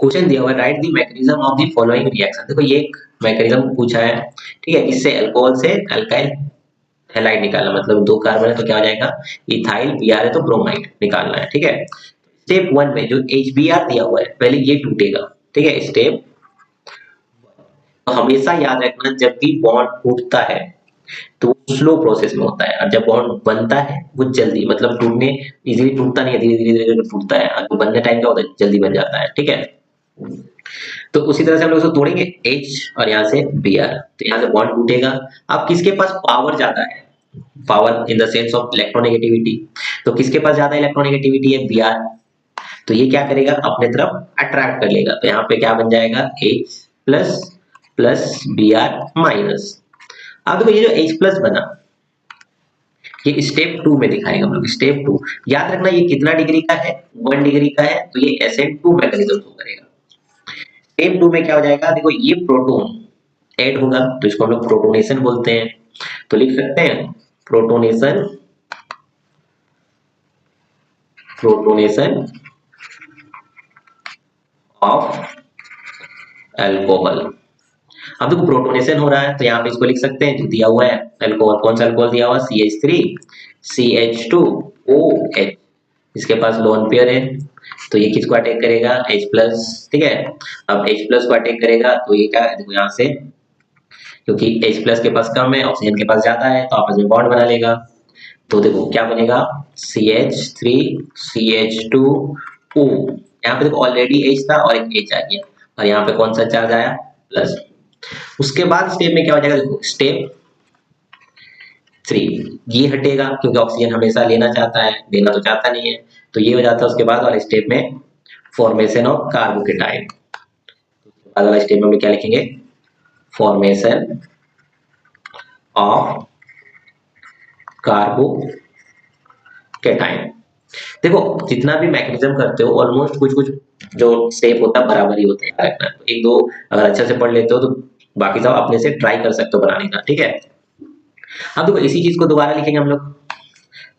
Question दिया हुआ है, right the mechanism of the following reaction. देखो ये एक मैकेनिज्म पूछा है, ठीक है, इससे अल्कोहल से अल्काइल हैलाइड निकालना, मतलब 2 कार्बन है तो क्या हो जाएगा, इथाइल, Br है तो ब्रोमाइड निकालना है, ठीक है। स्टेप 1 में जो HBr दिया हुआ है पहले ये टूटेगा, ठीक है। स्टेप तो हमेशा याद रखना, जब भी बॉन्ड टूटता है तो स्लो प्रोसेस में होता है, और जब बॉन्ड बनता है वो जल्दी, मतलब टूटने इजीली टूटता नहीं है, धीरे धीरे धीरे टूटता है, और बनने टाइम क्या होता है, जल्दी बन जाता है, ठीक है। तो उसी तरह से हम लोग इसको तोड़ेंगे, H और यहाँ से Br, तो यहाँ से बॉन्ड टूटेगा। अब किसके पास पावर ज्यादा है, power in the sense of electronegativity, तो किसके पास ज्यादा इलेक्ट्रोनेगेटिविटी है, Br, तो ये क्या करेगा, अपने तरफ अट्रैक्ट कर लेगा, तो यहाँ पे क्या बन जाएगा, H plus plus Br minus. अब देखो ये जो H प्लस बना, ये स्टेप 2 में दिखाएंगे हम लोग, स्टेप 2 याद रखना, ये कितना डिग्री का है, 1 डिग्री का है, तो ये SN2 मैकेनिज्म शो करेगा। स्टेप 2 में क्या हो जाएगा, देखो ये प्रोटॉन ऐड होगा, तो इसको हम लोग प्रोटोनेशन बोलते हैं, तो लिख सकते हैं प्रोटोनेशन, प्रोटोनेशन ऑफ अल्कोहल। अब देखो प्रोटोनेशन हो रहा है, तो यहाँ पे इसको लिख सकते हैं, जो दिया हुआ है अल्कोहल, कौन सा अल्कोहल दिया हुआ, CH3 CH2OH, इसके पास लोन पेयर है, तो ये किसको अटैक करेगा, H प्लस, ठीक है। अब H प्लस को अटैक करेगा तो ये क्या, देखो यहाँ से, क्योंकि H प्लस के पास कम है, ऑक्सीजन के पास ज्यादा है, तो आपस में बॉन्ड बना लेगा, तो देखो क्या बनेगा, CH3 CH2O, यहाँ पे देखो ऑलरेडी H था और एक H आ गया, और यहाँ पे कौन सा चार्ज आया, प्लस। उसके बाद स्टेप में क्या हो जाएगा, देखो स्टेप 3, ये हटेगा क्योंकि ऑक्सीजन हमेशा लेना चाहता है, देना तो चाहता नहीं है, तो ये हो जाता है। उसके बाद वाले स्टेप में फॉर्मेशन ऑफ कार्बोकेटाइन, बाद वाला स्टेप में हम क्या लिखेंगे, फॉर्मेशन ऑफ कार्बोकेटाइन। देखो जितना भी मैकेनिज्म करते हो ऑलमोस्ट कुछ कुछ जो स्टेप होता है बराबर ही होते हैं, रखना तो एक दो अगर अच्छे से पढ़ लेते हो तो बाकी सब अपने से ट्राई कर सकते हो बनाने का, ठीक है। अब देखो इसी चीज को दोबारा लिखेंगे हम लोग,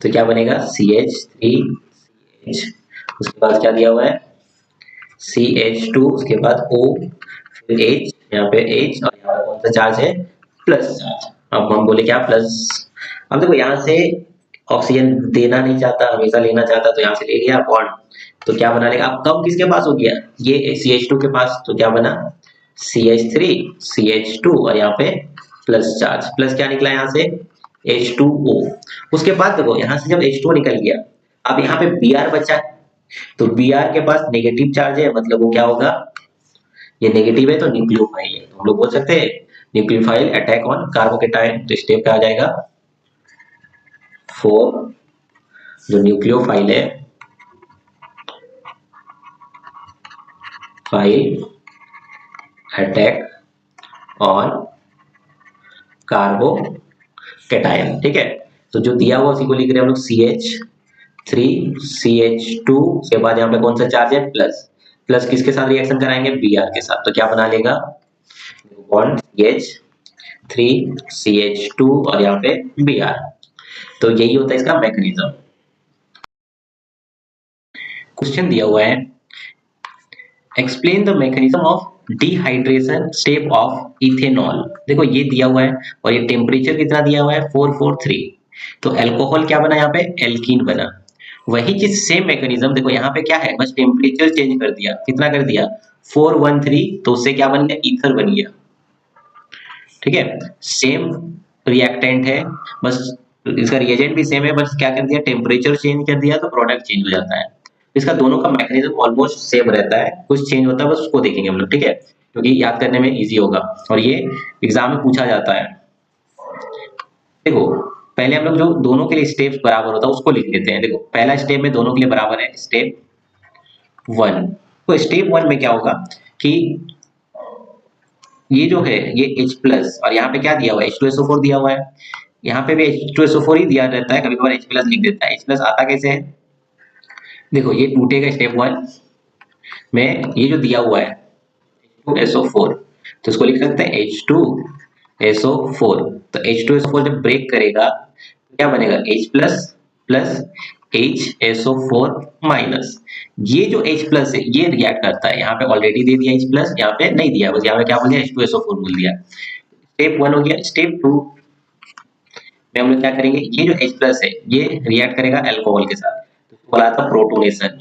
तो क्या बनेगा, CH3CH, उसके बाद क्या दिया हुआ है, CH2, उसके बाद O, फिर H, यहाँ पे H, और यहाँ पे कौन सा चार्ज है, प्लस चार्ज। अब हम बोले क्या, प्लस। अब देखो यहाँ से ऑक्सीजन देना नहीं चाहता, हमेशा लेना चाहता, तो यहाँ से ले लिया बॉन्ड, तो क्या बना लेगा, अब कम किसके पास हो गया, ये CH2 के पास, तो क्या बना, CH3 CH2, और यहाँ पे प्लस चार्ज, प्लस क्या निकला यहाँ से, H2O। उसके बाद देखो यहाँ से जब H2O निकल गया, अब यहाँ पे Br बचा है, तो Br के पास नेगेटिव चार्ज है, मतलब वो क्या होगा, ये नेगेटिव है तो न्यूक्लियोफाइल है, तो हम लोग बोल सकते हैं न्यूक्लियोफाइल अटैक ऑन कार्बोकेटाइन। तो स्टेप क्या आ जाएगा, 4, जो न्यूक्लियोफाइल है, फाइल अटैक ऑन कार्बोकेटाइन, ठीक है। तो जो दिया हुआ उसी को लिख रहे हैं हम लोग, CH3 CH2, के बाद यहाँ पे कौन सा चार्ज है, प्लस, प्लस किसके साथ रिएक्शन कराएंगे, Br के साथ, तो क्या बना लेगा, बॉन्ड CH3 CH2 और यहाँ पे Br, तो यही होता है इसका मैकेनिज्म। क्वेश्चन दिया हुआ है, explain the mechanism of dehydration step of ethanol. देखो ये दिया हुआ है और ये टेम्परेचर कितना दिया हुआ है, 443, तो अल्कोहल क्या बना, यहाँ पे एल्कीन बना। वही चीज सेम मैकेनिज्म, देखो यहाँ पे क्या है, बस टेम्परेचर चेंज कर दिया, कितना कर दिया, 413, तो उससे क्या बन गया, ईथर बन गया, ठीक है। सेम रिएक्टेंट है, बस इसका रिएजेंट भी सेम है, बस क्या कर दिया, टेम्परेचर चेंज कर दिया तो प्रोडक्ट चेंज हो जाता है। इसका दोनों का मैकेनिज्म ऑलमोस्ट सेम रहता है, कुछ चेंज होता है बस उसको देखेंगे हम लोग, ठीक है, क्योंकि याद करने में इजी होगा और ये एग्जाम में पूछा जाता है। देखो पहले हम लोग जो दोनों के लिए स्टेप्स बराबर होता है उसको लिख लेते हैं। देखो पहला स्टेप में दोनों के लिए बराबर है, स्टेप 1, तो स्टेप 1 में क्या होगा कि ये जो है ये H प्लस, और यहाँ पे क्या दिया हुआ है, H2SO4 दिया हुआ है, यहाँ पे भी H2SO4 ही दिया रहता है, कभी कभार H प्लस लिख देता है। H प्लस आता कैसे है, देखो ये टूटेगा स्टेप 1 में, ये जो दिया हुआ है H2SO4, तो इसको लिख सकते हैं H2SO4, तो H2SO4 जब ब्रेक करेगा तो क्या बनेगा, H plus plus HSO4 minus. ये जो H प्लस है ये रिएक्ट करता है, यहाँ पे ऑलरेडी दे दिया H प्लस, यहाँ पे नहीं दिया, बस यहाँ पे क्या बोल दिया H2SO4 बोल दिया। स्टेप 1 हो गया। स्टेप 2 में हम लोग क्या करेंगे, ये जो H प्लस है ये रिएक्ट करेगा अल्कोहल के साथ, तो बोला था protonation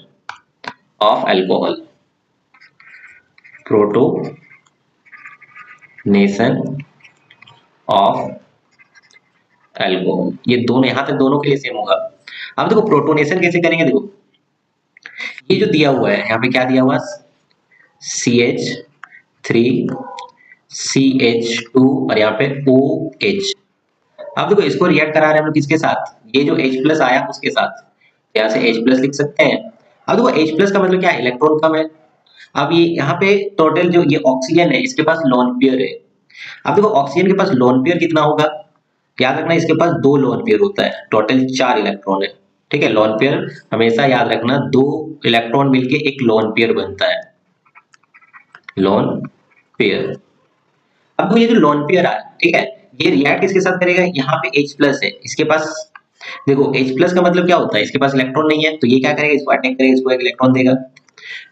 of alcohol, protonation of alcohol. ये दोनों यहां तक दोनों के लिए सेम होगा। अब देखो प्रोटोनेशन कैसे करेंगे, देखो ये जो दिया हुआ है यहाँ पे क्या दिया हुआ CH3 CH2 और यहाँ पे OH। अब देखो इसको रिएक्ट करा रहे हैं हम लोग किसके साथ, ये जो H प्लस आया उसके साथ, यहाँ से H प्लस लिख सकते हैं। अब देखो H प्लस का मतलब क्या है, इलेक्ट्रॉन कम है। अब ये यहाँ पे टोटल जो ये ऑक्सीजन है इसके पास लोन पेयर है। अब देखो ऑक्सीजन के पास लोन पेयर कितना होगा, याद रखना इसके पास 2 लोन पेयर होता है, टोटल 4 इलेक्ट्रॉन है। ठीक है, लोन पेयर हमेशा याद रखना, 2 इलेक्ट्रॉन मिलके एक लोन पेयर बनता है, लोन पेयर। अब ये जो लोन पेयर है, ठीक है, ये रिएक्ट किसके साथ करेगा, यहाँ पे H प्लस है इसके पास। देखो H प्लस का मतलब क्या होता है, इसके पास इलेक्ट्रॉन नहीं है, तो ये क्या करेगा, इसको अटैक करेगा, इसको एक इलेक्ट्रॉन देगा।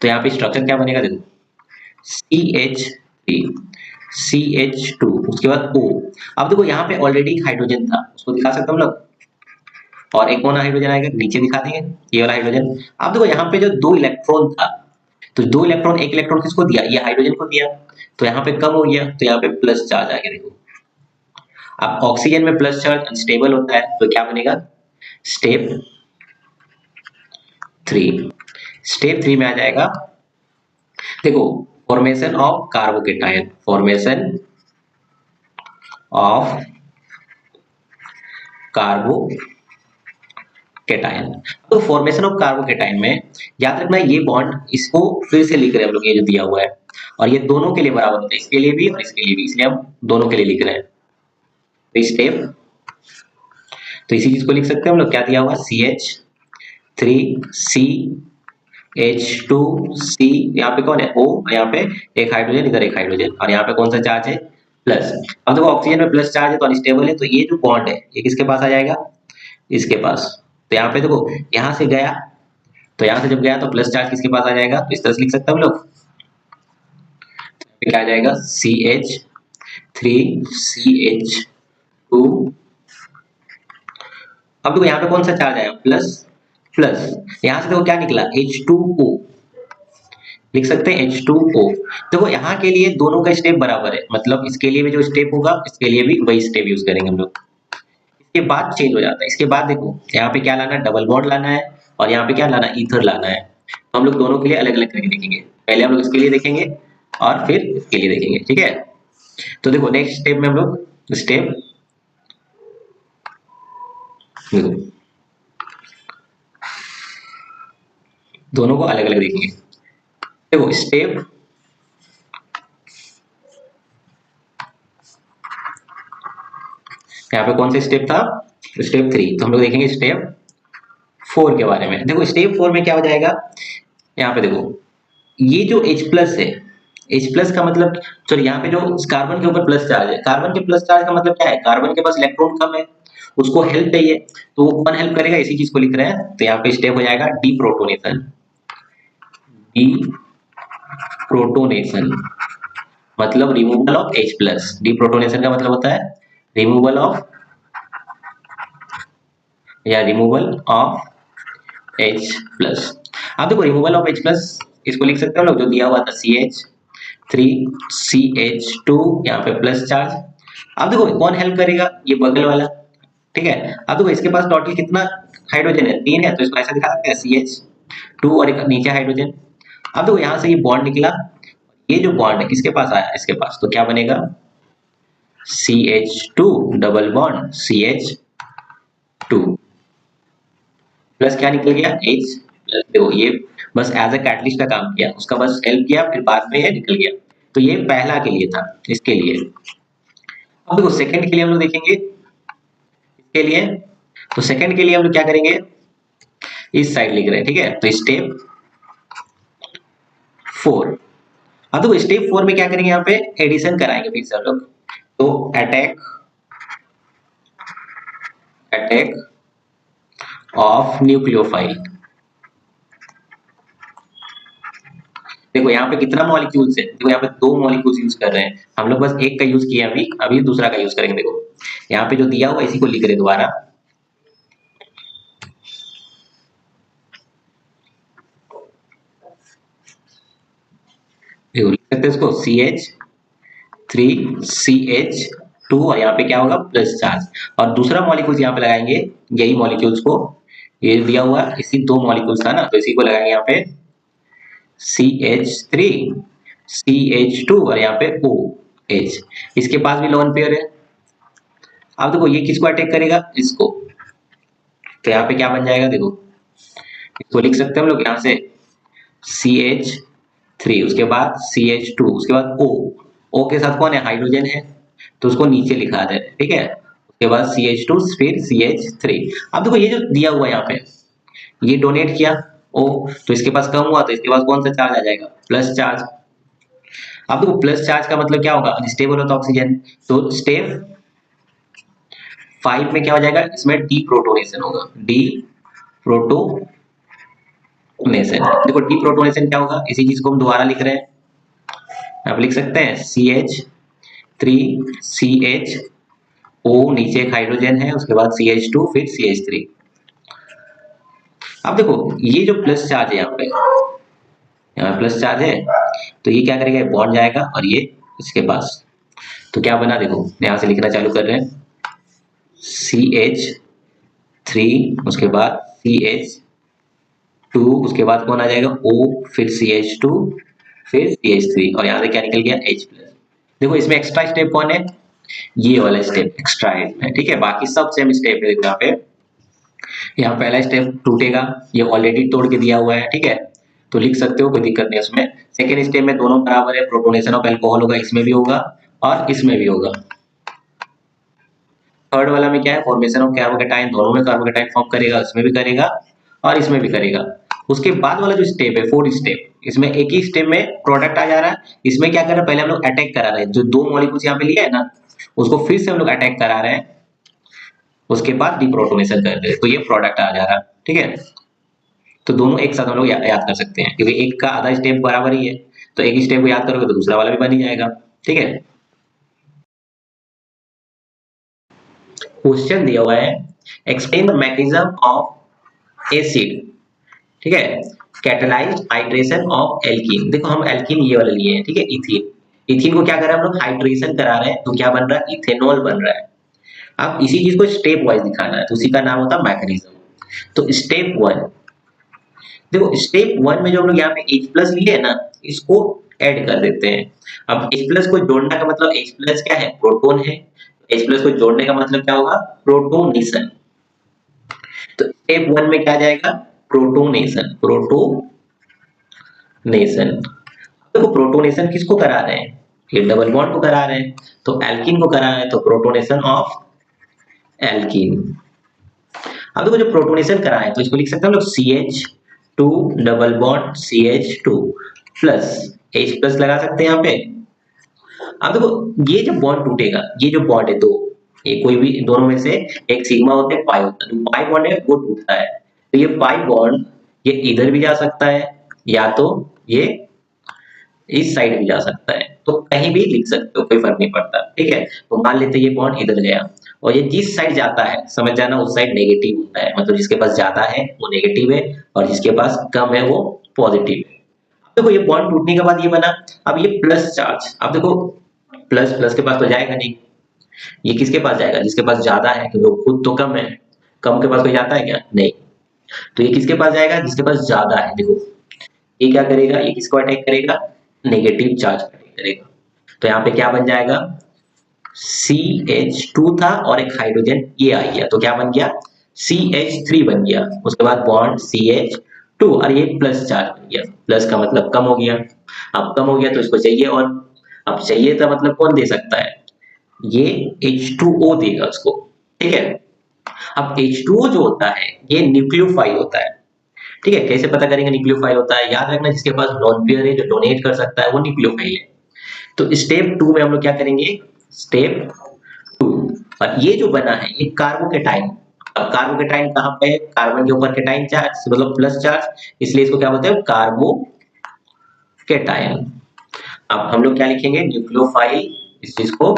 तो यहाँ पे स्ट्रक्चर क्या बनेगा, देखो CH3 CH2 उसके बाद O। अब देखो यहाँ पे ऑलरेडी हाइड्रोजन था, उसको दिखा सकते हम लोग, और एक कौन हाइड्रोजन आएगा नीचे दिखा देंगे, ये वाला हाइड्रोजन। अब देखो यहाँ पे जो 2 इलेक्ट्रॉन था, तो 2 इलेक्ट्रॉन, एक इलेक्ट्रॉन किसको दिया, ये हाइड्रोजन को दिया, तो यहाँ पे कम हो गया, तो यहाँ पे प्लस चार्ज आ गया। देखो अब ऑक्सीजन में प्लस चार्ज अनस्टेबल होता है, तो क्या बनेगा, स्टेप 3। स्टेप 3 में आ जाएगा, देखो formation of carbocation, formation of carbocation. तो फॉर्मेशन ऑफ कार्बोकेटायन में याद रखना ये बॉन्ड, इसको फिर से लिख रहे हैं हम लोग, ये जो दिया हुआ है, और ये दोनों के लिए बराबर होता है, इसके लिए भी और इसके लिए भी, इसलिए हम दोनों के लिए लिख रहे हैं। तो स्टेप, तो इसी चीज को लिख सकते हैं हम लोग, क्या दिया हुआ CH3 CH2C, यहाँ पे कौन है O, और यहाँ पे एक हाइड्रोजन, इधर एक हाइड्रोजन, और यहाँ पे कौन सा चार्ज है, प्लस। अब देखो ऑक्सीजन में प्लस चार्ज है तो अनस्टेबल है, तो ये जो बॉन्ड है ये किसके पास आ जाएगा, इसके पास। तो यहाँ पे देखो यहाँ से गया, तो यहाँ से जब गया तो प्लस चार्ज किसके पास आ जाएगा, तो इस तरह से लिख सकते हैं हम लोग, क्या आ जाएगा CH3 CH2। अब देखो यहाँ पे कौन सा चार्ज आया, प्लस प्लस, यहाँ से देखो क्या निकला H2O, लिख सकते हैं H2O। देखो यहाँ के लिए दोनों का स्टेप बराबर है, मतलब इसके लिए भी जो स्टेप होगा इसके लिए भी वही स्टेप यूज करेंगे हम लोग। इसके बाद चेंज हो जाता है, इसके बाद देखो यहाँ पे क्या लाना है, डबल बॉन्ड लाना है, और यहाँ पे क्या लाना है, ईथर लाना है। तो हम लोग दोनों के लिए अलग अलग करके देखेंगे, पहले हम लोग इसके लिए देखेंगे और फिर इसके लिए देखेंगे, ठीक है। तो देखो नेक्स्ट स्टेप में हम लोग स्टेप, देखो दोनों को अलग अलग देखेंगे। देखो स्टेप, यहाँ पे कौन सा स्टेप था, स्टेप 3। तो हम लोग देखेंगे स्टेप 4 के बारे में। देखो स्टेप 4 में क्या हो जाएगा, यहाँ पे देखो ये जो H प्लस है, H प्लस का मतलब, चलो यहाँ पे जो कार्बन के ऊपर प्लस चार्ज है, कार्बन के प्लस चार्ज का मतलब क्या है, कार्बन के पास इलेक्ट्रॉन कम है, उसको हेल्प चाहिए, तो वो कौन हेल्प करेगा, इसी चीज को लिख रहे हैं। तो यहाँ पे स्टेप हो जाएगा डीप्रोटोनेशन, डीप्रोटोनेशन मतलब removal of H plus. Deprotonation का मतलब होता है रिमूवल ऑफ, या रिमूवल ऑफ H प्लस। अब देखो रिमूवल ऑफ H प्लस इसको लिख सकते हैं हम लोग, जो दिया हुआ था CH3 CH2, यहाँ पे प्लस चार्ज। अब देखो कौन हेल्प करेगा, ये बगल वाला, ठीक है। अब देखो इसके पास टोटल कितना हाइड्रोजन है, 3 है, तो इसको ऐसा दिखा सकते हैं CH2 और एक नीचे हाइड्रोजन। अब देखो यहाँ से ये बॉन्ड निकला, ये जो बॉन्ड है किसके पास आया, इसके पास, तो क्या बनेगा CH2 double bond CH2 plus क्या निकल गया H प्लस। देखो ये बस एज अ कैटलिस्ट का काम किया, उसका बस हेल्प किया, फिर बाद में ये निकल गया। तो ये पहला के लिए था, इसके लिए। अब देखो सेकंड के लिए हम लोग देखेंगे, इसके लिए, तो सेकंड के लिए हम लोग क्या करेंगे, इस साइड लिख रहे हैं, ठीक है। तो स्टेप 4। अब देखो स्टेप 4 में क्या करेंगे, यहाँ पे एडिशन कराएंगे फिर से हम लोग। तो अटैक ऑफ न्यूक्लियोफाइल। देखो यहाँ पे कितना मॉलिक्यूल्स है, देखो यहाँ पे दो मॉलिक्यूल्स यूज कर रहे हैं हम लोग, बस एक का यूज किया अभी, अभी दूसरा का यूज करेंगे। देखो यहाँ पे जो दिया हुआ इसी को लिख रहे दोबारा। देखो लिख सकते हैं इसको CH3CH2 और यहाँ पे क्या होगा प्लस चार्ज, और दूसरा मॉलिक्यूल्स यहाँ पे लगाएंगे यही मॉलिक्यूल्स को, ये दिया हुआ इसी दो मॉलिक्यूल्स था ना, तो इसी को लगाएंगे यहाँ पे CH3CH2 और यहाँ पे OH, इसके पास भी लोन पेयर है। अब देखो ये किसको अटैक करेगा, इसको, तो यहाँ पे क्या बन जाएगा, देखो इसको लिख सकते हैं हम लोग यहाँ से CH3, उसके बाद CH2, उसके बाद O के साथ कौन है, हाइड्रोजन है, तो उसको नीचे लिखा दे, ठीक है, उसके बाद CH2 फिर CH3। अब देखो ये जो दिया हुआ है यहाँ पे, ये डोनेट किया O, तो इसके पास कम हुआ तो इसके पास कौन सा चार्ज आ जाएगा, प्लस चार्ज। अब देखो प्लस चार्ज का मतलब क्या होगा, अनस्टेबल होता ऑक्सीजन, तो स्टेप 5 में क्या हो जाएगा, इसमें डीप्रोटोनेशन होगा, डीप्रोटोनेशन। देखो डीप्रोटोनेशन क्या होगा, इसी चीज को हम दोबारा लिख रहे हैं, आप लिख सकते हैं CH3CHO, नीचे एक हाइड्रोजन है, उसके बाद CH2 फिर CH3। अब देखो ये जो प्लस चार्ज है यहाँ पे, यहाँ प्लस चार्ज है, तो ये क्या करेगा, बॉन्ड जाएगा और ये इसके पास, तो क्या बना, देखो यहाँ से लिखना चालू कर रहे हैं, CH3, उसके बाद CH2, उसके बाद कौन आ जाएगा O, फिर CH2 फिर CH3 और यहाँ से क्या निकल गया H प्लस। देखो इसमें एक्स्ट्रा स्टेप कौन है, ये वाला स्टेप एक्स्ट्रा है, ठीक है, बाकी सब सेम स्टेप है। यहाँ पे यहाँ पहला स्टेप टूटेगा, ये ऑलरेडी तोड़ के दिया हुआ है, ठीक है, तो लिख सकते हो, कोई दिक्कत नहीं है उसमें। सेकेंड स्टेप में दोनों बराबर है, प्रोटोनेशन ऑफ एल्कोहल होगा, इसमें भी होगा और इसमें भी होगा। थर्ड वाला में क्या है, फॉर्मेशन ऑफ कार्बोकेटाइन, दोनों में कार्बोकेटाइन फॉर्म करेगा, इसमें भी करेगा और इसमें भी करेगा। उसके बाद वाला जो स्टेप है, फोर्थ स्टेप, इसमें एक ही स्टेप में प्रोडक्ट आ जा रहा है, इसमें क्या कर रहे हैं, पहले हम लोग अटैक करा रहे हैं, जो दो मॉलिक्यूल्स यहाँ पे लिया है ना, उसको फिर से हम लोग अटैक करा रहे हैं, उसके बाद डिप्रोटोनेशन कर रहे हैं, तो ये प्रोडक्ट आ जा रहा है, ठीक है। तो दोनों एक साथ हम लोग याद कर सकते हैं, क्योंकि एक का आधा स्टेप बराबर ही है, तो एक स्टेप को याद करोगे तो दूसरा वाला भी बन ही जाएगा, ठीक है। क्वेश्चन दिया हुआ है, explain the mechanism of acid, ठीक है, कैटालाइज्ड हाइड्रेशन ऑफ एल्कीन। देखो हम एल्कीन ये वाला लिए हैं, ठीक है, इथीन, इथीन को क्या कर रहे हैं हम लोग, हाइड्रेशन करा रहे हैं, तो क्या बन रहा है, इथेनॉल बन रहा है। अब इसी चीज को स्टेप वाइज दिखाना है, तो उसी का नाम होता है मैकेनिज्म। तो स्टेप 1, देखो स्टेप 1 में जो हम लोग यहाँ पे H प्लस लिए है ना, इसको ऐड कर देते हैं। अब H प्लस को जोड़ने का मतलब, H प्लस क्या है, प्रोटोन है, H प्लस को जोड़ने का मतलब क्या होगा, प्रोटोनेशन। तो स्टेप 1 में क्या जाएगा, प्रोटोनेशन, प्रोटोनेशन। देखो प्रोटोनेशन किसको करा रहे हैं, ये डबल बॉन्ड को करा रहे हैं, तो एल्कीन को करा रहे हैं, तो प्रोटोनेशन ऑफ एल्कीन। अब देखो जो प्रोटोनेशन करा है, तो इसको लिख सकते हैं हम लोग CH2 double bond CH2 plus H plus लगा सकते हैं यहाँ पे। अब देखो ये जो बॉन्ड टूटेगा, ये जो बॉन्ड है दो, ये कोई भी दोनों में से एक सिग्मा होता है, पाई होता है, तो पाई बॉन्ड है वो टूटता है, तो ये पाई बॉन्ड ये इधर भी जा सकता है, या तो ये इस साइड भी जा सकता है, तो कहीं भी लिख सकते हो, कोई फर्क नहीं पड़ता, ठीक है। तो मान लेते ये बॉन्ड इधर गया, और ये जिस साइड जाता है समझ जाना उस साइड नेगेटिव होता है, मतलब जिसके पास ज्यादा है वो नेगेटिव है और जिसके पास कम है वो पॉजिटिव है। देखो ये बॉन्ड टूटने के बाद ये बना, अब ये प्लस चार्ज, अब देखो प्लस प्लस के पास तो जाएगा नहीं, ये किसके पास जाएगा, जिसके पास ज्यादा है, क्योंकि वो खुद तो कम है, कम के पास कोई जाता है क्या, नहीं, तो ये किसके पास जाएगा, जिसके पास ज्यादा है। देखो ये क्या करेगा, ये किसको अटैक करेगा, नेगेटिव चार्ज अटैक करेगा, तो यहाँ पे क्या बन जाएगा, CH2 था और एक हाइड्रोजन ये आ गया, तो क्या बन गया, CH3 बन गया, उसके बाद बॉन्ड CH2 और ये प्लस चार्ज बन गया, प्लस का मतलब कम हो गया, अब कम हो गया तो इसको चाहिए, और अब चाहिए था मतलब कौन दे सकता है, ये H2O देगा उसको, ठीक है। अब H2O जो होता है ये न्यूक्लियोफाइल होता है, ठीक है, कैसे पता करेंगे न्यूक्लियोफाइल होता है, याद रखना जिसके पास लॉन पेयर है, जो डोनेट कर सकता है वो न्यूक्लियोफाइल है। तो स्टेप 2 में हम लोग क्या करेंगे, स्टेप 2, और ये जो बना है ये कार्बोकेटाइन, अब कार्बोकेटाइन कहाँ पे है, कार्बन के ऊपर केटाइन चार्ज मतलब प्लस चार्ज, इसलिए इसको क्या बोलते हैं, कार्बोकेटाइन। अब हम लोग क्या लिखेंगे, न्यूक्लियोफाइल, इस चीज को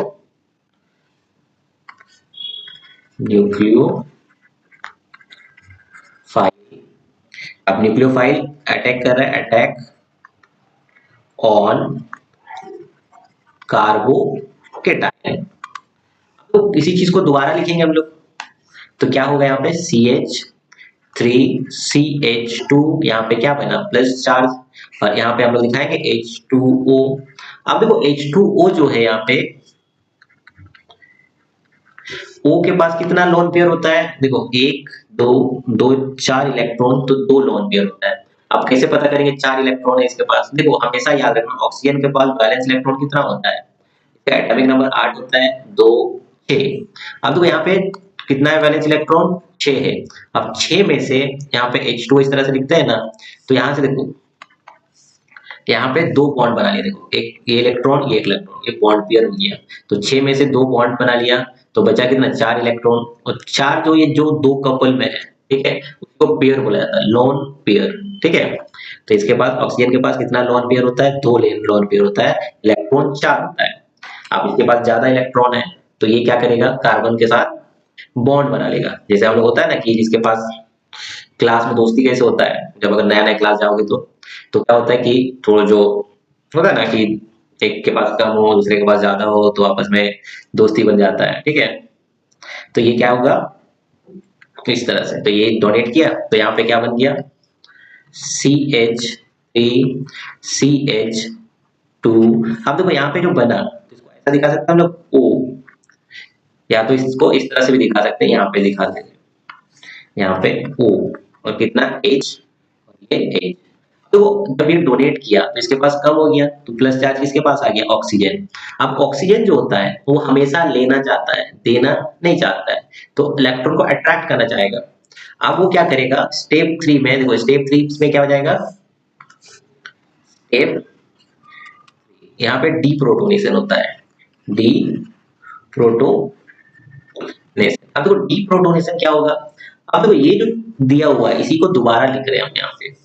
न्यूक्लियोफाइल। अब न्यूक्लियोफाइल अटैक कर रहा है, अटैक ऑन कार्बोकेटाइन। तो किसी चीज को दोबारा लिखेंगे हम लोग, तो क्या होगा यहाँ पे CH3CH2, यहाँ पे क्या बना प्लस चार्ज, और यहाँ पे हम लोग दिखाएंगे H2O। अब देखो H2O जो है यहाँ पे O के पास कितना लोन पेयर होता है, देखो एक दो दो चार इलेक्ट्रॉन, तो दो लोन पेयर होता है। अब कैसे पता करेंगे चार इलेक्ट्रॉन है इसके पास, देखो हमेशा याद रखना ऑक्सीजन के पास बैलेंस इलेक्ट्रॉन कितना होता है, एटॉमिक नंबर 8 होता है, 2 6। अब देखो यहाँ पे कितना है बैलेंस इलेक्ट्रॉन, 6 है। अब 6 में से यहाँ पे H2 इस तरह से लिखते हैं ना, तो यहाँ से देखो यहाँ पे दो बॉन्ड बना लिया, देखो एक ये इलेक्ट्रॉन ये इलेक्ट्रॉन, ये बॉन्ड पेयर हो गया, तो 6 में से दो बॉन्ड बना लिया, तो बचा कितना 4 इलेक्ट्रॉन, और 4 जो ये जो दो कपल में है, ठीक है, उसको पेयर बोला जाता है, लोन पेयर, ठीक है। तो इसके पास ऑक्सीजन के पास कितना लोन पेयर होता है, 2 लोन पेयर होता है, इलेक्ट्रॉन 4 होता है। अब इसके पास ज्यादा इलेक्ट्रॉन है, तो ये क्या करेगा, कार्बन के साथ बॉन्ड बना लेगा। जैसे हम लोग होता है ना कि जिसके पास क्लास में दोस्ती कैसे होता है, जब अगर नया नया क्लास जाओगे तो क्या होता है कि थोड़ा जो होता है ना कि एक के पास कम हो दूसरे के पास ज्यादा हो, तो आपस में दोस्ती बन जाता है, ठीक है। तो ये क्या होगा, तो इस तरह से, तो ये डोनेट किया, तो यहाँ पे क्या बन गया CH3CH2। अब देखो यहाँ पे जो बना, इसको ऐसा दिखा सकते हैं हम लोग O, या तो इसको इस तरह से भी दिखा सकते हैं, यहाँ पे दिखा देंगे, यहाँ पे O और कितना H और ये H। तो जब ये डोनेट किया तो इसके पास कम हो गया, तो प्लस चार्ज किसके पास आ गया, ऑक्सीजन। अब ऑक्सीजन जो होता है वो हमेशा लेना चाहता है, देना नहीं चाहता है, तो इलेक्ट्रॉन को अट्रैक्ट करना चाहेगा। अब वो क्या करेगा, स्टेप 3 में, देखो स्टेप 3 में क्या हो जाएगा, स्टेप यहाँ पे डी प्रोटोनेशन होता है, डी प्रोटोनेशन। अब देखो डी प्रोटोनेशन क्या होगा, अब देखो ये जो दिया हुआ है इसी को दोबारा लिख रहे हैं हम यहाँ पे।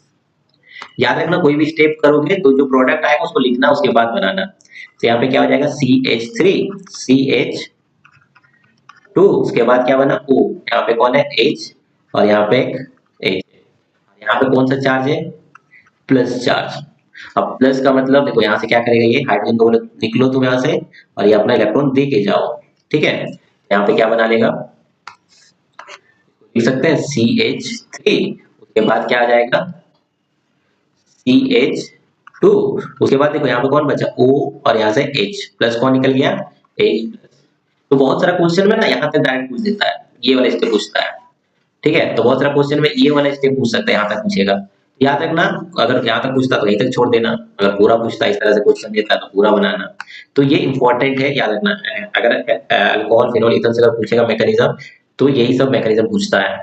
याद रखना कोई भी स्टेप करोगे तो जो प्रोडक्ट आएगा उसको लिखना, उसके बाद बनाना। तो यहाँ पे क्या हो जाएगा CH3 CH2, उसके बाद क्या बना O, यहाँ पे कौन है H और यहाँ पे एक H, यहाँ पे कौन सा चार्ज है, प्लस चार्ज। अब प्लस का मतलब देखो यहाँ से क्या करेगा, ये हाइड्रोजन को निकलो तुम यहाँ से और ये अपना इलेक्ट्रॉन दे के जाओ, ठीक है। यहाँ पे क्या बना लेगा, लिख सकते हैं CH3, उसके बाद क्या आ जाएगा CH2, उसके बाद देखो यहाँ पे कौन बचा O और यहाँ से H, प्लस कौन निकल गया H प्लस। तो बहुत सारा क्वेश्चन में ना यहाँ से डायरेक्ट पूछ देता है, ये वाला स्टेप पूछता है, ठीक है। तो बहुत सारा क्वेश्चन में ये वाला स्टेप पूछ सकता है, यहाँ तक पूछेगा। याद रखना अगर यहाँ तक पूछता तो यहीं तक छोड़ देना, अगर पूरा पूछता इस तरह से क्वेश्चन देता है तो पूरा बनाना। तो ये इंपॉर्टेंट है, याद रखना। अगर अल्कोहल फिनोल ईथर से अगर पूछेगा मैकेनिज्म, तो यही सब मैकेनिज्म पूछता है।